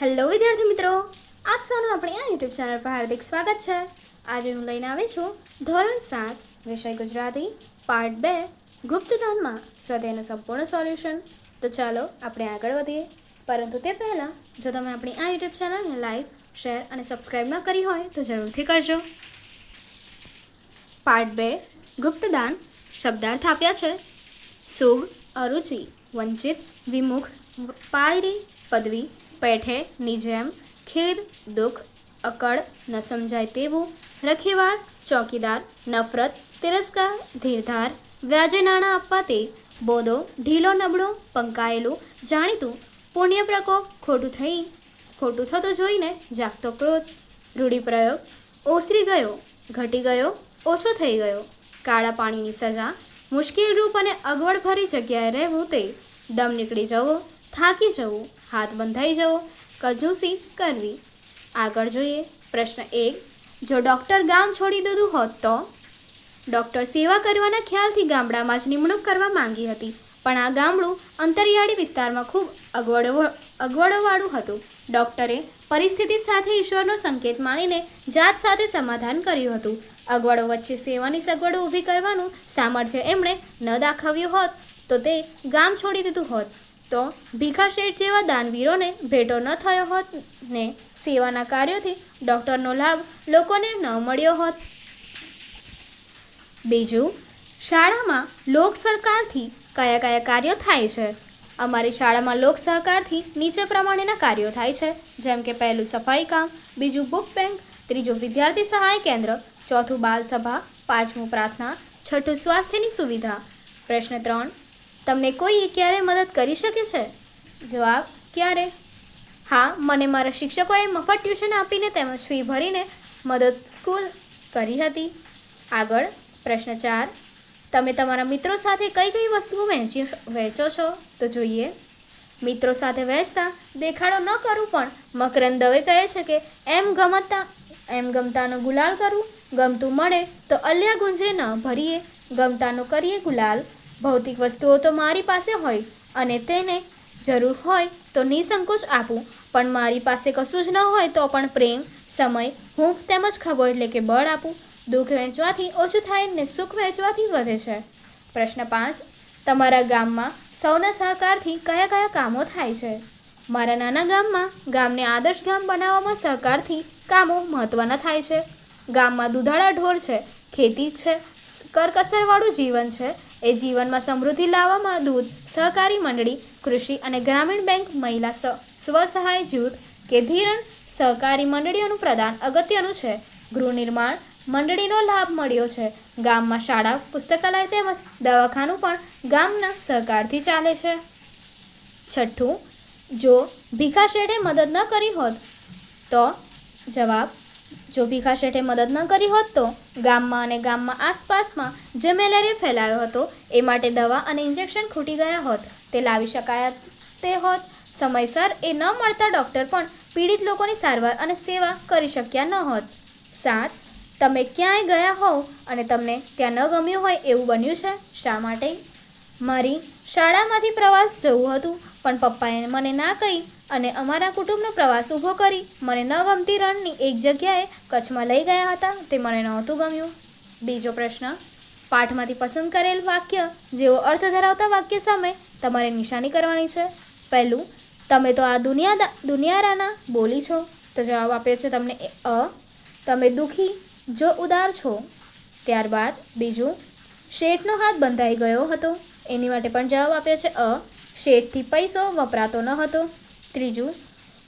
Hello વિદ્યાર્થી મિત્રો, આપ સૌનું આપણી આ યુટ્યુબ ચેનલ પર હાર્દિક સ્વાગત છે। આજે હું લઈને આવી છું ધોરણ 7 વિષય ગુજરાતી પાર્ટ 2 ગુપ્તદાનમાં સ્વાધ્યાયનું સંપૂર્ણ સોલ્યુશન। તો ચાલો આપણે આગળ વધીએ, પરંતુ તે પહેલાં જો તમે આપણી આ યુટ્યુબ ચેનલને લાઈક, શેર અને સબસ્ક્રાઈબ ન કરી હોય તો જરૂરથી કરજો। પાર્ટ 2 ગુપ્તદાન શબ્દાર્થ આપ્યા છે। સુગ, અરુચિ, વંચિત, વિમુખ, પાયરી, પદવી, પેઠે, નિજેમ, ખેદ, દુઃખ, અકળ, ન સમજાય તેવું, રખેવાળ, ચોકીદાર, નફરત, તિરસ્કાર, ધીરધાર, વ્યાજે નાણાં આપવા તે, બોધો, ઢીલો નબળો, પંકાયેલું, જાણીતું, પુણ્ય પ્રકોપ, ખોટું થતું જોઈને જાગતો ક્રોધ, રૂઢિપ્રયોગ, ઓસરી ગયો, ઘટી ગયો, ઓછો થઈ ગયો, કાળા પાણીની સજા, મુશ્કેલ રૂપ અને અગવડ ભરી જગ્યાએ રહેવું તે, દમ નીકળી જવો, થાકી જવું, હાથ બંધાઈ જવો, કંજૂસી કરવી। આગળ જોઈએ પ્રશ્ન 1। જો ડૉક્ટર ગામ છોડી દીધું હોત તો? ડૉક્ટર સેવા કરવાના ખ્યાલથી ગામડામાં જ નિમણૂક કરવા માંગી હતી, પણ આ ગામડું અંતરિયાળી વિસ્તારમાં ખૂબ અગવડોવાળું હતું। ડૉક્ટરે પરિસ્થિતિ સાથે ઈશ્વરનો સંકેત માનીને જાત સાથે સમાધાન કર્યું હતું। અગવડો વચ્ચે સેવાની સગવડો ઊભી કરવાનું સામર્થ્ય એમણે ન દાખવ્યું હોત તો તે ગામ છોડી દીધું હોત તો ભીખા શેઠ જેવા દાનવીરોને ભેટો ન થયો હોત ને સેવાના કાર્યોથી ડૉક્ટરનો લાભ લોકોને ન મળ્યો હોત। બીજું, શાળામાં લોક સહકારથી કયા કયા કાર્યો થાય છે? અમારી શાળામાં લોક સહકારથી નીચે પ્રમાણેના કાર્યો થાય છે, જેમ કે પહેલું સફાઈ કામ, બીજું બુક બેંક, ત્રીજું વિદ્યાર્થી સહાય કેન્દ્ર, ચોથું બાલ સભા, પાંચમું પ્રાર્થના, છઠ્ઠું સ્વાસ્થ્યની સુવિધા। પ્રશ્ન 3। તમને કોઈ ક્યારે મદદ કરી શકે છે? જવાબ: ક્યારે? હા, મને મારા શિક્ષકોએ મફત ટ્યુશન આપીને તેમજ ફી ભરીને મદદ સ્કૂલ કરી હતી। આગળ પ્રશ્ન 4। તમે તમારા મિત્રો સાથે કઈ કઈ વસ્તુઓ વહેંચો છો? તો જોઈએ। મિત્રો સાથે વહેંચતા દેખાડો ન કરું, પણ મકરંદ દવે કહે છે કે એમ ગમતાનો ગુલાલ કરવું, ગમતું મળે તો અલ્યા ગુંજે ન ભરીએ, ગમતાનો કરીએ ગુલાલ। ભૌતિક વસ્તુઓ તો મારી પાસે હોય અને તેને જરૂર હોય તો નિસંકોચ આપું, પણ મારી પાસે કશું જ ન હોય તો પણ પ્રેમ, સમય, હૂંફ તેમજ ખબર એટલે કે બળ આપું। દુઃખ વહેંચવાથી ઓછું થાય ને સુખ વહેંચવાથી વધે છે। પ્રશ્ન 5। તમારા ગામમાં સૌના સહકારથી કયા કયા કામો થાય છે? મારા નાના ગામમાં ગામને આદર્શ ગામ બનાવવામાં સહકારથી કામો મહત્ત્વના થાય છે। ગામમાં દુધાળા ઢોર છે, ખેતી છે, કરકસરવાળું જીવન છે। એ જીવનમાં સમૃદ્ધિ લાવવામાં દૂધ સહકારી મંડળી, કૃષિ અને ગ્રામીણ બેંક, મહિલા સ્વસહાય જૂથ કે ધિરાણ સહકારી મંડળીઓનું પ્રદાન અગત્યનું છે। ગૃહ નિર્માણ મંડળીનો લાભ મળ્યો છે। ગામમાં શાળા, પુસ્તકાલય તેમજ દવાખાનું પણ ગામના સહકારથી ચાલે છે। છઠ્ઠું, જો ભીખા શેઠે મદદ ન કરી હોત તો? જવાબ: જો ભીખા શેઠે મદદ ન કરી હોત તો ગામમાં અને ગામમાં આસપાસમાં જે મેલેરિયા ફેલાયો હતો એ માટે દવા અને ઇન્જેક્શન ખૂટી ગયા હોત, તે લાવી શકાયા તે હોત। સમયસર એ ન મળતા ડૉક્ટર પણ પીડિત લોકોની સારવાર અને સેવા કરી શક્યા ન હોત। 7. તમે ક્યાંય ગયા હોવ અને તમને ત્યાં ન ગમ્યું હોય એવું બન્યું છે? શા માટે? મારી શાળામાંથી પ્રવાસ જવું હતું, પણ પપ્પાએ મને ના કહી અને અમારા કુટુંબનો પ્રવાસ ઊભો કરી મને ન ગમતી રણની એક જગ્યાએ કચ્છમાં લઈ ગયા હતા, તે મને નહોતું ગમ્યું। બીજો પ્રશ્ન। પાઠમાંથી પસંદ કરેલ વાક્ય જેવો અર્થ ધરાવતા વાક્ય સામે તમારે નિશાની કરવાની છે। પહેલું, તમે તો આ દુનિયારાના બોલી છો, તો જવાબ આપ્યો છે તમને અ। તમે દુઃખી જો ઉદાર છો। ત્યારબાદ બીજું, શેઠનો હાથ બંધાઈ ગયો હતો, એની માટે પણ જવાબ આપ્યો છે અ। શેઠથી પૈસો વપરાતો ન હતો। ત્રીજું,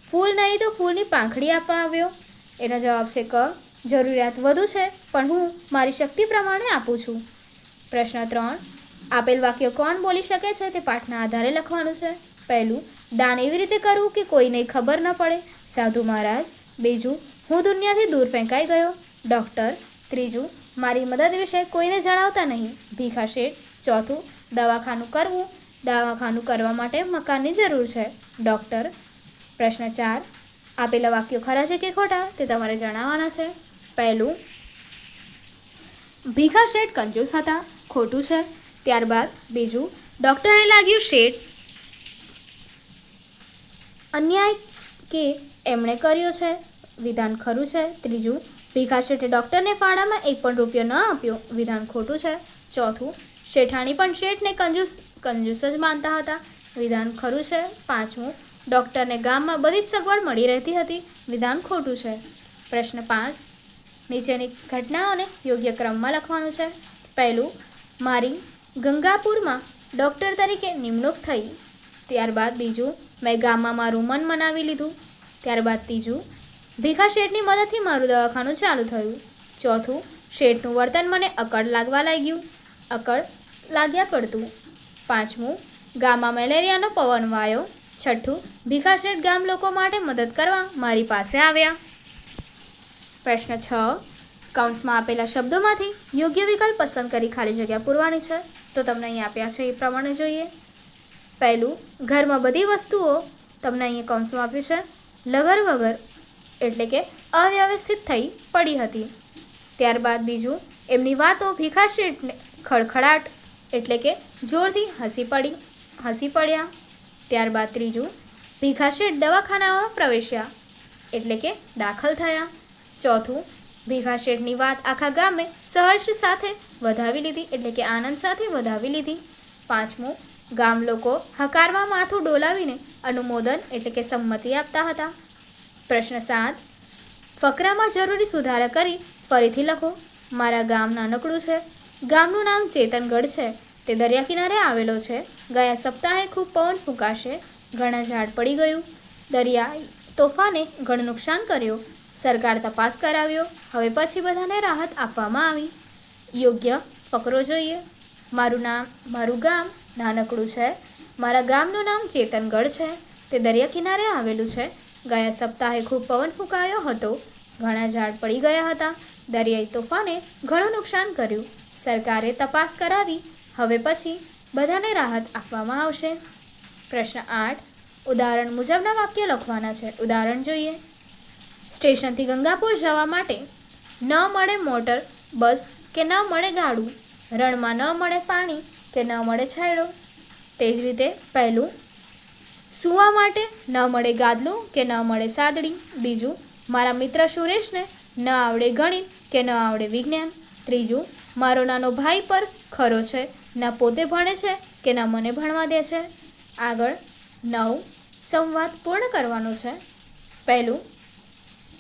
ફૂલ નહીં તો ફૂલની પાંખડી આપવા આવ્યો, એનો જવાબ છે ક। જરૂરિયાત વધુ છે પણ હું મારી શક્તિ પ્રમાણે આપું છું। પ્રશ્ન 3। આપેલ વાક્ય કોણ બોલી શકે છે તે પાઠના આધારે લખવાનું છે। પહેલું, દાન એવી રીતે કરવું કે કોઈને ખબર ન પડે, સાધુ મહારાજ। બીજું, હું દુનિયાથી દૂર ફેંકાઈ ગયો, ડૉક્ટર। ત્રીજું, મારી મદદ વિશે કોઈને જણાવતા નહીં, ભીખા શેઠ। ચોથું, દવાખાનું કરવા માટે મકાનની જરૂર છે, ડૉક્ટર। પ્રશ્ન 4। આપેલા વાક્યો ખરા છે કે ખોટા તે તમારે જણાવવાના છે। પહેલું, ભીખા શેઠ કંજૂસ હતા, ખોટું છે। ત્યારબાદ બીજું, ડૉક્ટરને લાગ્યું શેઠ અન્યાય કે એમણે કર્યો છે, વિધાન ખરું છે. ત્રીજું, ભીખા શેઠે ડૉક્ટરને ફાળામાં એક પણ રૂપિયો ન આપ્યો, વિધાન ખોટું છે. ચોથું, શેઠાણી પણ શેઠને કંજૂસ જ માનતા હતા, વિધાન ખરું છે. પાંચમું, ડૉક્ટરને ગામમાં બધી જ સગવડ મળી રહેતી હતી, વિધાન ખોટું છે. પ્રશ્ન 5, નીચેની ઘટનાઓને યોગ્ય ક્રમમાં લખવાનું છે. પહેલું, મારી ગંગાપુરમાં ડૉક્ટર તરીકે નિમણૂક થઈ. ત્યારબાદ બીજું, મેં ગામમાં મારું મન મનાવી લીધું. ત્યારબાદ ત્રીજું, ભીખા શેઠની મદદથી મારું દવાખાનું ચાલુ થયું. ચોથું, શેઠનું વર્તન મને અકળ લાગ્યા કરતું. પાંચમું, ગામમાં મેલેરિયાનો પવન વાયો. છઠ્ઠું, ભીખા શેઠ ગામ લોકો માટે મદદ કરવા મારી પાસે આવ્યા. પ્રશ્ન 6, કૌંસમાં આપેલા શબ્દોમાંથી યોગ્ય વિકલ્પ પસંદ કરી ખાલી જગ્યા પૂરવાની છે. તો તમને અહીં આપ્યા છે એ પ્રમાણે જોઈએ. પહેલું, ઘરમાં બધી વસ્તુઓ તમને અહીંયા કૌંસમાં આપ્યું છે લગર વગર એટલે કે અવ્યવસ્થિત થઈ પડી હતી. ત્યારબાદ બીજું, એમની વાતો ભીખા શેઠને ખડખડાટ એટલે કે જોરથી હસી પડ્યા. ત્યારબાદ ત્રીજું, ભીખા શેઠ દવાખાનામાં પ્રવેશ્યા એટલે કે દાખલ થયા. ચોથું, ભીખા શેઠની વાત આખા ગામે સહર્ષ સાથે વધાવી લીધી એટલે કે આનંદ સાથે વધાવી લીધી. પાંચમું, ગામ લોકો હકારમાં માથું ડોલાવીને અનુમોદન એટલે કે સંમતિ આપતા હતા. પ્રશ્ન 7, ફકરામાં જરૂરી સુધારા કરી ફરીથી લખો. મારા ગામ નાનકડું છે. ગામનું નામ ચેતનગઢ છે. તે દરિયા કિનારે આવેલો છે. ગયા સપ્તાહે ખૂબ પવન ફૂંકાશે. ઘણા ઝાડ પડી ગયું. દરિયાઈ તોફાને ઘણું નુકસાન કર્યું. સરકાર તપાસ કરાવ્યો. હવે પછી બધાને રાહત આપવામાં આવી. યોગ્ય ફકરો જોઈએ. મારું ગામ નાનકડું છે. મારા ગામનું નામ ચેતનગઢ છે. તે દરિયા કિનારે આવેલું છે. ગયા સપ્તાહે ખૂબ પવન ફૂંકાયો હતો. ઘણા ઝાડ પડી ગયા હતા. દરિયાઈ તોફાને ઘણું નુકસાન કર્યું. સરકારે તપાસ કરાવી. હવે પછી બધાને રાહત આપવામાં આવશે. પ્રશ્ન 8, ઉદાહરણ મુજબના વાક્ય લખવાના છે. ઉદાહરણ જોઈએ. સ્ટેશનથી ગંગાપુર જવા માટે ન મળે મોટર બસ કે ન મળે ગાડું. રણમાં ન મળે પાણી કે ન મળે છાંયડો. તે જ રીતે પહેલું, સૂવા માટે ન મળે ગાદલું કે ન મળે સાદડી. બીજું, મારા મિત્ર સુરેશને ન આવડે ગણિત કે ન આવડે વિજ્ઞાન. ત્રીજું, મારો નાનો ભાઈ પર ખરો છે. ન પોતે ભણે છે કે ન મને ભણવા દે છે. આગળ 9, સંવાદ પૂર્ણ કરવાનો છે. પહેલું,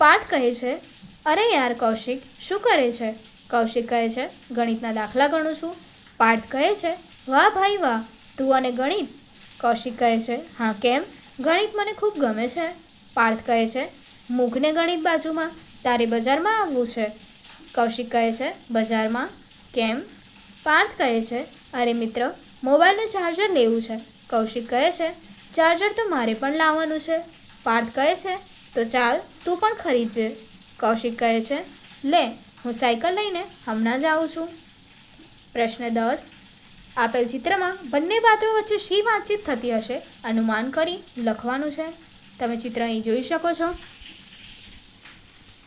પાર્થ કહે છે, અરે યાર કૌશિક શું કરે છે? કૌશિક કહે છે, ગણિતના દાખલા ગણું છું. પાર્થ કહે છે, વાહ ભાઈ વાહ, તું અને ગણિત? કૌશિક કહે છે, હા કેમ? ગણિત મને ખૂબ ગમે છે. પાર્થ કહે છે, મૂકને ગણિત બાજુમાં, તારે બજારમાં આવવું છે. કૌશિક કહે છે, બજારમાં? કેમ? પાર્થ કહે છે, અરે મિત્ર, મોબાઈલનું ચાર્જર લેવું છે. કૌશિક કહે છે, ચાર્જર તો મારે પણ લાવવાનું છે. પાર્થ કહે છે, તો ચાલ તું પણ ખરીદજે. કૌશિક કહે છે, લે હું સાયકલ લઈને હમણાં જ આવું છું. પ્રશ્ન 10, આપેલ ચિત્રમાં બંને પાત્રો વચ્ચે શી વાતચીત થતી હશે અનુમાન કરી લખવાનું છે. તમે ચિત્ર અહીં જોઈ શકો છો.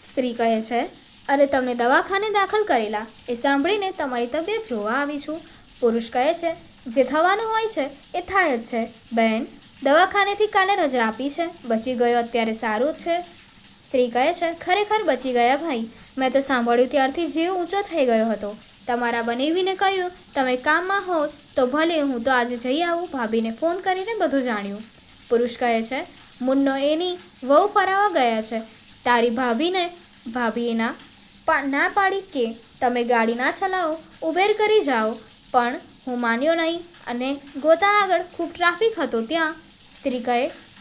સ્ત્રી કહે છે, અરે તમને દવાખાને દાખલ કરેલા એ સાંભળીને તમારી તબિયત જોવા આવી છું. પુરુષ કહે છે, જે થવાનું હોય છે એ થાય જ છે. બહેન, દવાખાનેથી કાલે રજા આપી છે. બચી ગયો અત્યારે સારું જ છે. સ્ત્રી કહે છે, ખરેખર બચી ગયા ભાઈ. મેં તો સાંભળ્યું ત્યારથી જીવ ઊંચો થઈ ગયો હતો. તમારા બનેવીને કહ્યું તમે કામમાં હો તો ભલે હું તો આજે જઈ આવું. ભાભીને ફોન કરીને બધું જાણ્યું. પુરુષ કહે છે, મુન્નો એની વહુ ફરાવા ગયા છે. તારી ભાભીએ ના પાડી કે તમે ગાડી ના ચલાવો, ઉબેર કરી જાઓ. પણ હું માન્યો નહીં અને ગોતા આગળ ખૂબ ટ્રાફિક હતો ત્યાં. સ્ત્રી કહે,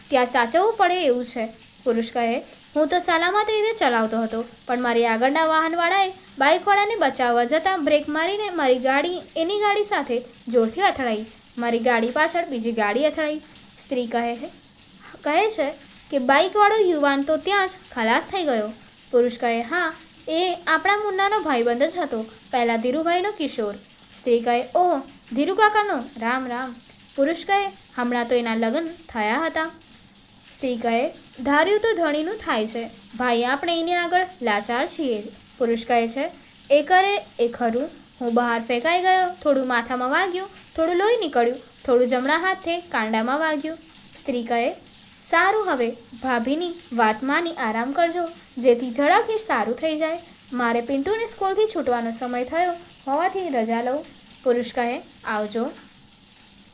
ત્યાં સાચવવું પડે એવું છે. પુરુષ કહે, હું તો સલામત રીતે ચલાવતો હતો પણ મારી આગળના વાહનવાળાએ બાઇકવાળાને બચાવવા જતાં બ્રેક મારીને મારી ગાડી એની ગાડી સાથે જોરથી અથડાઈ. મારી ગાડી પાછળ બીજી ગાડી અથડાઈ. સ્ત્રી કહે છે કે બાઇકવાળો યુવાન તો ત્યાં જ ખલાસ થઈ ગયો. પુરુષ કહે, હા એ આપણા મુન્નાનો ભાઈબંધ જ હતો, પહેલાં ધીરુભાઈનો કિશોર. સ્ત્રી કહે, ઓહ ધીરુ કાકાનો, રામ રામ. પુરુષ કહે, હમણાં તો એના લગ્ન થયા હતા. સ્ત્રી કહે, ધાર્યું તો ધણીનું થાય છે. ભાઈ આપણે એની આગળ લાચાર છીએ. પુરુષ કહે છે, એ કરે એ ખરું. હું બહાર ફેંકાઈ ગયો, થોડું માથામાં વાગ્યું, થોડું લોહી નીકળ્યું, થોડું જમણા હાથે કાંડામાં વાગ્યું. સ્ત્રી કહે, સારું, હવે ભાભીની વાત માની આરામ કરજો, જેથી ઝડપથી સારું થઈ જાય. મારે પિન્ટુની સ્કૂલથી છૂટવાનો સમય થયો હોવાથી રજા લઉં. પુરુષ કહે, આવજો.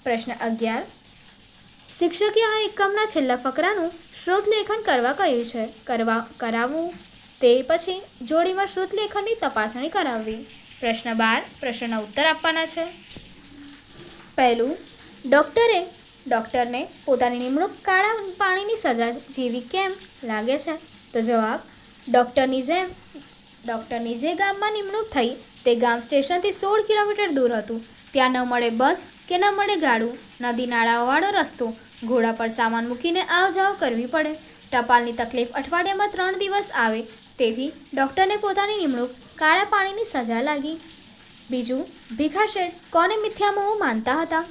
પ્રશ્ન 11. શિક્ષકે આ એકમના છેલ્લા ફકરાનું શ્રુતલેખન કરવા કહ્યું છે. કરાવવું તે પછી જોડીમાં શ્રુતલેખનની તપાસણી કરાવવી. પ્રશ્ન 12. પ્રશ્નના ઉત્તર આપવાના છે. પહેલું, ડૉક્ટરને પોતાની નિમણૂક કાળા પાણીની સજા જેવી કેમ લાગે છે? તો જવાબ, ડૉક્ટરની જે ગામમાં નિમણૂક થઈ તે ગામ સ્ટેશનથી 16 કિલોમીટર દૂર હતું. ત્યાં ન મળે બસ કે ન મળે ગાડું, નદી નાળાઓવાળો રસ્તો, ઘોડા પર સામાન મૂકીને આવ જાવ કરવી પડે. ટપાલની તકલીફ અઠવાડિયામાં 3 દિવસ આવે. તેથી ડૉક્ટરને પોતાની નિમણૂક કાળા પાણીની સજા લાગી. બીજું, ભીખા શેઠ કોને મિથ્યામોહ માનતા હતા?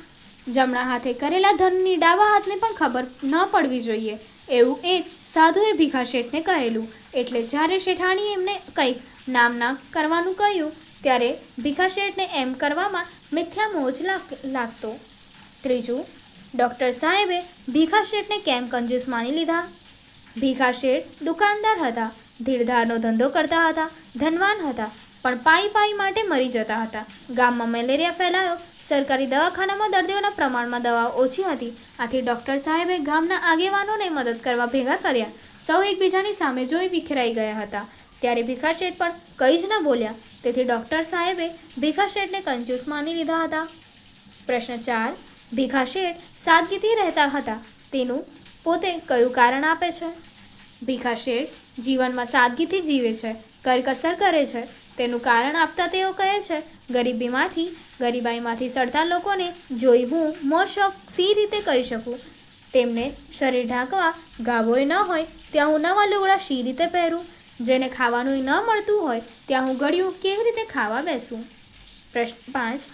જમણા હાથે કરેલા ધનની ડાબા હાથને પણ ખબર ન પડવી જોઈએ, એવું એક સાધુએ ભીખા શેઠને કહેલું. એટલે જ્યારે શેઠાણીએ એમને કંઈક નામના કરવાનું કહ્યું ત્યારે ભીખા શેઠને એમ કરવામાં મિથ્યામોહ જ લાગતો. ત્રીજું, ડૉક્ટર સાહેબે ભીખા શેઠને કેમ કંજૂસ માની લીધા? ભીખા શેઠ દુકાનદાર હતા, ધીરધારનો ધંધો કરતા હતા, ધનવાન હતા, પણ પાઈ માટે મરી જતા હતા. ગામમાં મેલેરિયા ફેલાયો. સરકારી દવાખાનામાં દર્દીઓના પ્રમાણમાં દવાઓ ઓછી હતી. આથી ડૉક્ટર સાહેબે ગામના આગેવાનોને મદદ કરવા ભેગા કર્યા. સૌ એકબીજાની સામે જોઈ વિખેરાઈ ગયા હતા. ત્યારે ભીખા શેઠ પણ કંઈ જ ન બોલ્યા. તેથી ડૉક્ટર સાહેબે ભીખા શેઠને કંજૂસ માની લીધા હતા. પ્રશ્ન 4. ભીખા શેઠ સાદગીથી રહેતા હતા તેનું પોતે કયું કારણ આપે છે? ભીખા શેઠ જીવનમાં સાદગીથી જીવે છે, કરકસર કરે છે. તેનું કારણ આપતા તેઓ કહે છે, ગરીબાઈમાંથી સડતા લોકોને જોઈ હું મોજ શોખ સી રીતે કરી શકું? તેમને શરીર ઢાંકવા ગાભોય ન હોય ત્યાં હું નવા લુગડા શી રીતે પહેરું? જેને ખાવાનું ન મળતું હોય ત્યાં હું ગળ્યું કેવી રીતે ખાવા બેસું? પ્રશ્ન 5.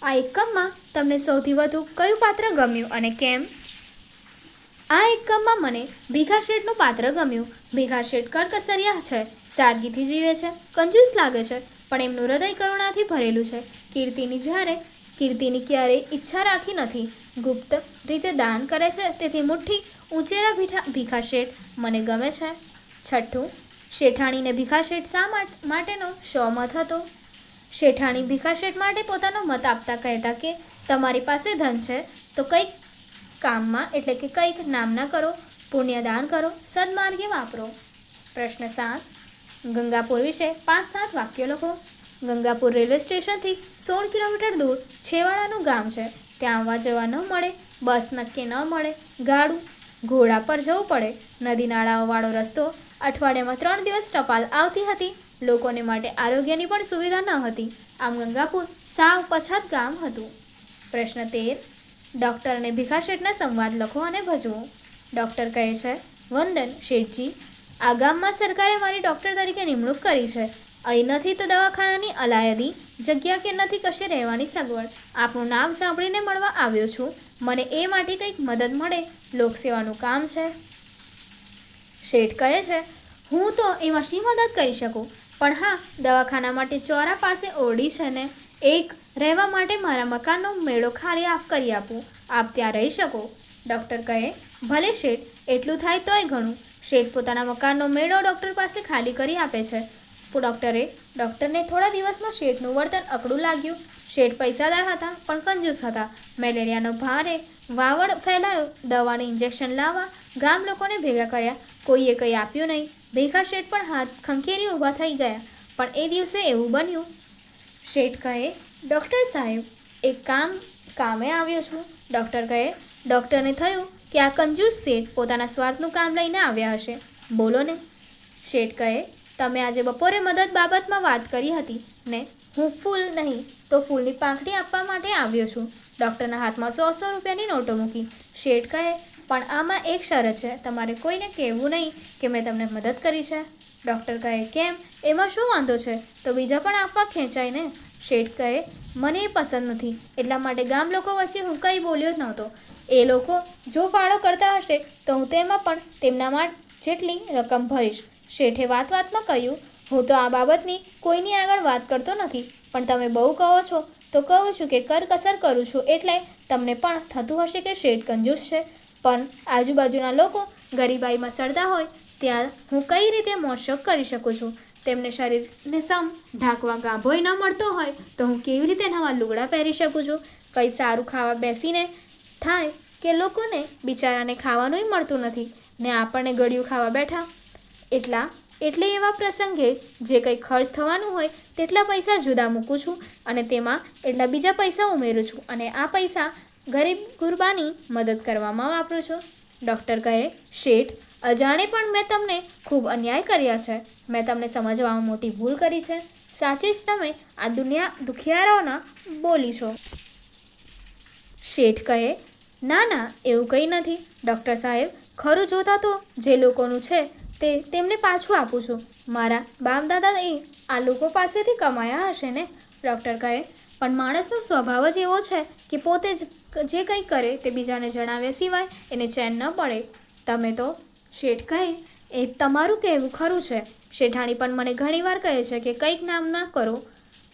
આ એકમમાં તમને સૌથી વધુ કયું પાત્ર ગમ્યું અને કેમ? આ એકમમાં મને ભીખા શેઠનું પાત્ર ગમ્યું. ભીખા શેઠ કરકસરિયા છે, સાદગીથી જીવે છે, કંજૂસ લાગે છે, પણ એમનું હૃદય કરુણાથી ભરેલું છે. કીર્તિની ક્યારેય ઈચ્છા રાખી નથી. ગુપ્ત રીતે દાન કરે છે. તેથી મુઠ્ઠી ઊંચેરા ભીખા શેઠ મને ગમે છે. છઠ્ઠું, શેઠાણીને ભીખા શેઠ શા માટેનો મત હતો? શેઠાણી ભીખા શેઠ માટે પોતાનો મત આપતા કહેતા કે તમારી પાસે ધન છે તો કંઈક કામમાં એટલે કે કંઈક નામના કરો, પુણ્યદાન કરો, સદમાર્ગે વાપરો. પ્રશ્ન 7. ગંગાપુર વિશે 5-7 વાક્યો લખો. ગંગાપુર રેલવે સ્ટેશનથી 16 કિલોમીટર દૂર છેવાડાનું ગામ છે. ત્યાં આવવા જવા ન મળે, બસ નક્કી ન મળે, ગાડું ઘોડા પર જવું પડે, નદી નાળાઓવાળો રસ્તો, અઠવાડિયામાં 3 દિવસ ટપાલ આવતી હતી. લોકોને માટે આરોગ્યની પણ સુવિધા ન હતી. આમ ગંગાપુર સાવ પછાત ગામ હતું. પ્રશ્ન 13. ડૉક્ટર અને ભીખા શેઠના સંવાદ લખો અને ભજવો. ડૉક્ટર કહે છે, વંદન શેઠજી, આ ગામમાં સરકારે મારી ડૉક્ટર તરીકે નિમણૂક કરી છે. અહીં નથી તો દવાખાનાની અલાયદી, જગ્યા કે નથી કશે રહેવાની સગવડ. આપનું નામ સાંભળીને મળવા આવ્યો છું. મને એ માટે કંઈક મદદ મળે, લોકસેવાનું કામ છે. શેઠ કહે છે, હું તો એમાં શી મદદ કરી શકું, પણ હા, દવાખાના માટે ચોરા પાસે ઓરડી છે ને, એક રહેવા માટે મારા મકાનનો મેળો ખાલી કરી આપું. આપ ત્યાં રહી શકો. ડૉક્ટર કહે, ભલે શેઠ, એટલું થાય તોય ઘણું. શેઠ પોતાના મકાનનો મેળો ડૉક્ટર પાસે ખાલી કરી આપે છે. ડૉક્ટરને થોડા દિવસમાં શેઠનું વર્તન અકળું લાગ્યું. શેઠ પૈસાદાર હતા પણ કંજૂસ હતા. મેલેરિયાનો ભારે વાવડ ફેલાયો. દવાને ઇન્જેક્શન લાવવા ગામ લોકોને ભેગા કર્યા. કોઈએ કંઈ આપ્યું નહીં. ભીખા શેઠ પણ હાથ ખંખેરી ઊભા થઈ ગયા. પણ એ દિવસે એવું બન્યું. શેઠ કહે, ડૉક્ટર સાહેબ, એક કામે આવ્યો છું. ડૉક્ટર કહે, ડૉક્ટરને થયું કે આ કંજૂસ શેઠ પોતાના સ્વાર્થનું કામ લઈને આવ્યા હશે. બોલો ને. શેઠ કહે, તમે આજે બપોરે મદદ બાબતમાં વાત કરી હતી ને, હું ફૂલ નહીં તો ફૂલની પાંખડી આપવા માટે આવ્યો છું. ડૉક્ટરના હાથમાં 100 રૂપિયાની નોટો મૂકી. શેઠ કહે, પણ આમાં એક શરત છે, તમારે કોઈને કહેવું નહીં કે મેં તમને મદદ કરી છે. ડૉક્ટર કહે, કેમ, એમાં શું વાંધો છે? તો બીજા પણ આપવા ખેંચાય ને. શેઠ કહે, મને એ પસંદ નથી, એટલા માટે ગામ લોકો વચ્ચે હું કંઈ બોલ્યો જ નહોતો. એ લોકો જો ફાળો કરતા હશે તો હું તેમાં પણ તેમના જેટલી રકમ ભરીશ. શેઠે વાતમાં કહ્યું, હું તો આ બાબતની કોઈની આગળ વાત કરતો નથી, પણ તમે બહુ કહો છો તો કહું છું કે કરકસર કરું છું, એટલે તમને પણ થતું હશે કે શેઠ કંજૂસ છે. પણ આજુબાજુના લોકો ગરીબાઈમાં સડતા હોય ત્યાં હું કઈ રીતે મોજશોખ કરી શકું છું? તેમને શરીરને ઢાંકવા ગાભોય ન મળતો હોય તો હું કેવી રીતે નવા લુગડા પહેરી શકું છું? કંઈ સારું ખાવા બેસીને થાય કે લોકોને બિચારાને ખાવાનુંય મળતું નથી ને આપણને ગળ્યું ખાવા બેઠા. એટલે એવા પ્રસંગે જે કંઈ ખર્ચ થવાનું હોય તેટલા પૈસા જુદા મૂકું છું અને તેમાં એટલા બીજા પૈસા ઉમેરું છું અને આ પૈસા ગરીબ ગુરબાની મદદ કરવામાં વાપરું છું. ડૉક્ટર કહે, શેઠ, અજાણે પણ મેં તમને ખૂબ અન્યાય કર્યા છે. મેં તમને સમજવામાં મોટી ભૂલ કરી છે. સાચી જ તમે આ દુખિયારોના બોલી છો. શેઠ કહે, ના ના, એવું કંઈ નથી ડૉક્ટર સાહેબ. ખરું જોતા તો જે લોકોનું છે તેમને પાછું આપું છું. મારા બાપ દાદા એ આ લોકો પાસેથી કમાયા હશે ને? ડૉક્ટર કહે, પણ માણસનો સ્વભાવ જ એવો છે કે પોતે જે કંઈ કરે તે બીજાને જણાવ્યા સિવાય એને ચેન ન પડે. તમે તો. શેઠ કહે, એ તમારું કહેવું ખરું છે. શેઠાણી પણ મને ઘણીવાર કહે છે કે કંઈક નામ ના કરો,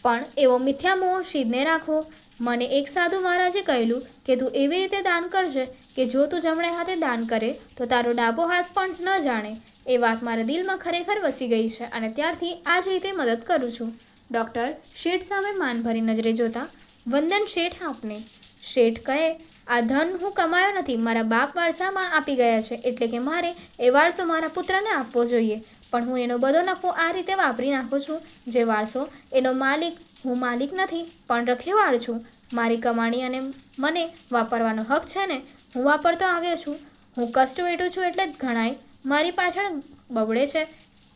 પણ એવો મિથ્યા મોહ શીદને રાખો. મને એક સાધુ મહારાજે કહેલું કે તું એવી રીતે દાન કરજે કે જો તું જમણે હાથે દાન કરે તો તારો ડાબો હાથ પણ ન જાણે. એ વાત મારા દિલમાં ખરેખર વસી ગઈ છે અને ત્યારથી આ જ રીતે મદદ કરું છું. ડૉક્ટર શેઠ સામે માન ભરી નજરે જોતા, વંદન શેઠ આપને. શેઠ કહે, આ ધન હું કમાયો નથી, મારા બાપ વારસામાં આપી ગયા છે, એટલે કે મારે એ વારસો મારા પુત્રને આપવો જોઈએ. પણ હું એનો બધો નફો આ રીતે વાપરી નાખું છું. જે વારસો એનો માલિક હું માલિક નથી પણ રખેવાળ છું. મારી કમાણી અને મને વાપરવાનો હક છે ને, હું વાપરતો આવ્યો છું. હું કષ્ટ વેઠું છું એટલે જ ઘણાય મારી પાછળ બબડે છે.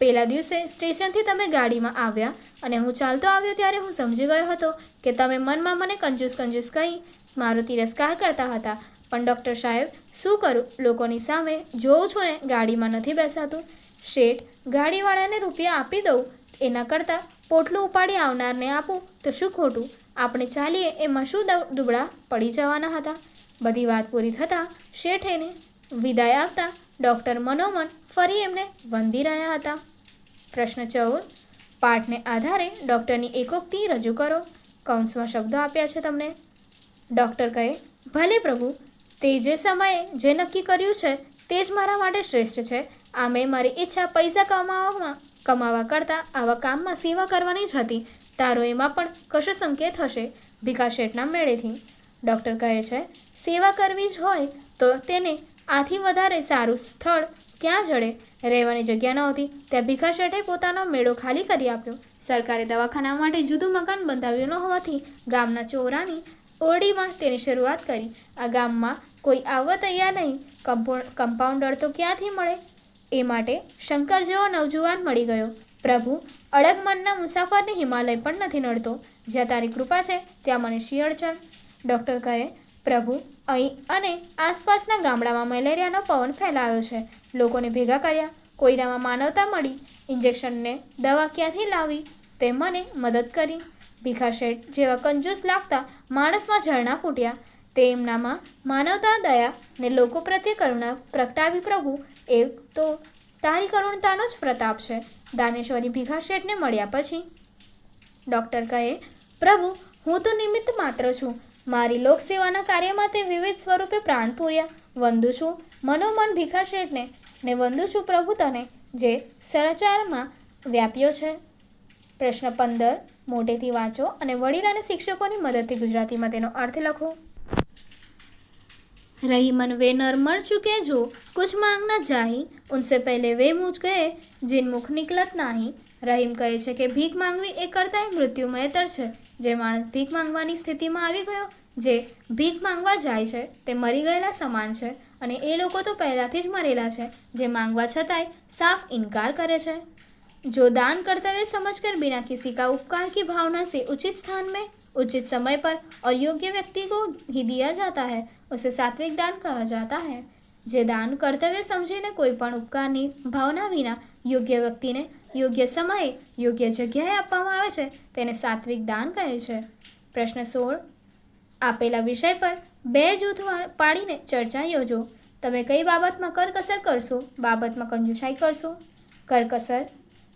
પેલા દિવસે સ્ટેશનથી તમે ગાડીમાં આવ્યા અને હું ચાલતો આવ્યો ત્યારે હું સમજી ગયો હતો કે તમે મનમાં મને કંજૂસ કહી મારો તિરસ્કાર કરતા હતા. પણ ડૉક્ટર સાહેબ, શું કરું? લોકોની સામે જોઉં છું ને, ગાડીમાં નથી બેસાતું. શેઠ, ગાડીવાળાને રૂપિયા આપી દઉં એના કરતાં પોટલું ઉપાડી આવનારને આપું તો શું ખોટું? આપણે ચાલીએ એમાં શું દુબળા પડી જવાના હતા? બધી વાત પૂરી થતાં શેઠ એને વિદાય આપતા ડૉક્ટર મનોમન ફરી એમને વંદી રહ્યા હતા. પ્રશ્ન 14. પાઠને આધારે ડૉક્ટરની એકોક્તિ રજૂ કરો. કૌંસમાં શબ્દો આપ્યા છે તમને. ડૉક્ટર કહે, ભલે પ્રભુ, તે જે સમયે જે નક્કી કર્યું છે તે જ મારા માટે શ્રેષ્ઠ છે. આમે મારી ઈચ્છા પૈસા કમાવા કરતાં આવા કામમાં સેવા કરવાની જ હતી. તારો એમાં પણ કશો સંકેત હશે ભીખા શેઠના મેળેથી. ડૉક્ટર કહે છે, સેવા કરવી જ હોય તો તેને આથી વધારે સારું સ્થળ ક્યાં જડે? રહેવાની જગ્યા નહોતી ત્યાં ભીખા શેઠે પોતાનો મેળો ખાલી કરી આપ્યો. સરકારે દવાખાના માટે જુદું મકાન બંધાવ્યું ન હોવાથી ગામના ચોરાની ઓરડીમાં તેની શરૂઆત કરી. આ ગામમાં કોઈ આવવા તૈયાર નહીં. કમ્પાઉન્ડર તો ક્યાંથી મળે? એ માટે શંકર જેવો નવજુવાન મળી ગયો. પ્રભુ, અડગ મનના મુસાફરને હિમાલય પણ નથી નડતો. જ્યાં તારી કૃપા છે ત્યાં મને શી અડચણ? ડૉક્ટર કહે, પ્રભુ, અહીં અને આસપાસના ગામડામાં મેલેરિયાનો પવન ફેલાયો છે. લોકોને ભેગા કર્યા, કોઈનામાં માનવતા મળી. ઇન્જેક્શનને દવા ક્યાંથી લાવી તે મને મદદ કરી. ભીખા શેઠ જેવા કંજૂસ લાગતા માણસમાં ઝરણા ફૂટ્યા. તે એમનામાં માનવતા, દયા ને લોકો પ્રત્યે કરુણા પ્રગટાવી. પ્રભુ, એ તો તારી કરુણતાનો જ પ્રતાપ છે. દાનેશ્વરી ભીખા શેઠને મળ્યા પછી ડૉક્ટર કહે, પ્રભુ, હું તો નિમિત્ત માત્ર છું. મારી લોકસેવાના કાર્યમાં તે વિવિધ સ્વરૂપે પ્રાણ પૂર્યા. વંદુ છું મનોમન ભીખા શેઠને ને વંદુ છું પ્રભુ તને જે સરાચારમાં વ્યાપ્યો છે. પ્રશ્ન 15. મોટેથી વાંચો અને વડીલ અને શિક્ષકોની મદદથી ગુજરાતીમાં તેનો અર્થ લખો. रही मन वे नर मर चुके जो कुछ मांगना चाही उनसे पहले वे मुझ गए जिन मुख निकलत नाही. રહીમ કહે છે કે ભીખ માંગવી એ કરતાંય મૃત્યુ મહેતર છે. જે માણસ ભીખ માંગવાની સ્થિતિમાં આવી ગયો, જે ભીખ માંગવા જાય છે તે મરી ગયેલા સમાન છે અને એ લોકો તો પહેલાંથી જ મરેલા છે જે માંગવા છતાંય સાફ ઇનકાર કરે છે. जो दान कर्तव्य समझकर बिना किसी का उपकार की भावना से उचित स्थान में उचित समय पर और योग्य व्यक्ति को ही दिया जाता है उसे सात्विक दान कहा जाता है. જે દાન કર્તવ્ય સમજીને કોઈ પણ ઉપકારની ભાવના વિના યોગ્ય વ્યક્તિને યોગ્ય સમયે યોગ્ય જગ્યાએ આપવામાં આવે છે તેને સાત્વિક દાન કહે છે. પ્રશ્ન 16. આપેલા વિષય પર 2 જૂથ પાડીને ચર્ચા યોજો. તમે કઈ બાબતમાં કરકસર કરશો? બાબતમાં કંજુસાઈ કરશો. કરકસર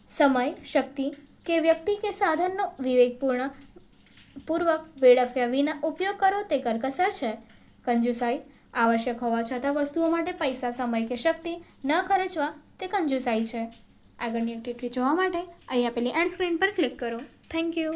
સમય, શક્તિ કે વ્યક્તિ કે સાધનનો વિવેકપૂર્વક વેડફ્યા વિના ઉપયોગ કરો તે કરકસર છે. કંજુસાઈ આવશ્યક હોવા છતાં વસ્તુઓ માટે પૈસા, સમય કે શક્તિ ન ખર્ચવા તે કંજૂસાઈ છે. આગળની એક્ટિવિટી જોવા માટે અહીં આપેલી એન્ડ સ્ક્રીન પર ક્લિક કરો. Thank you.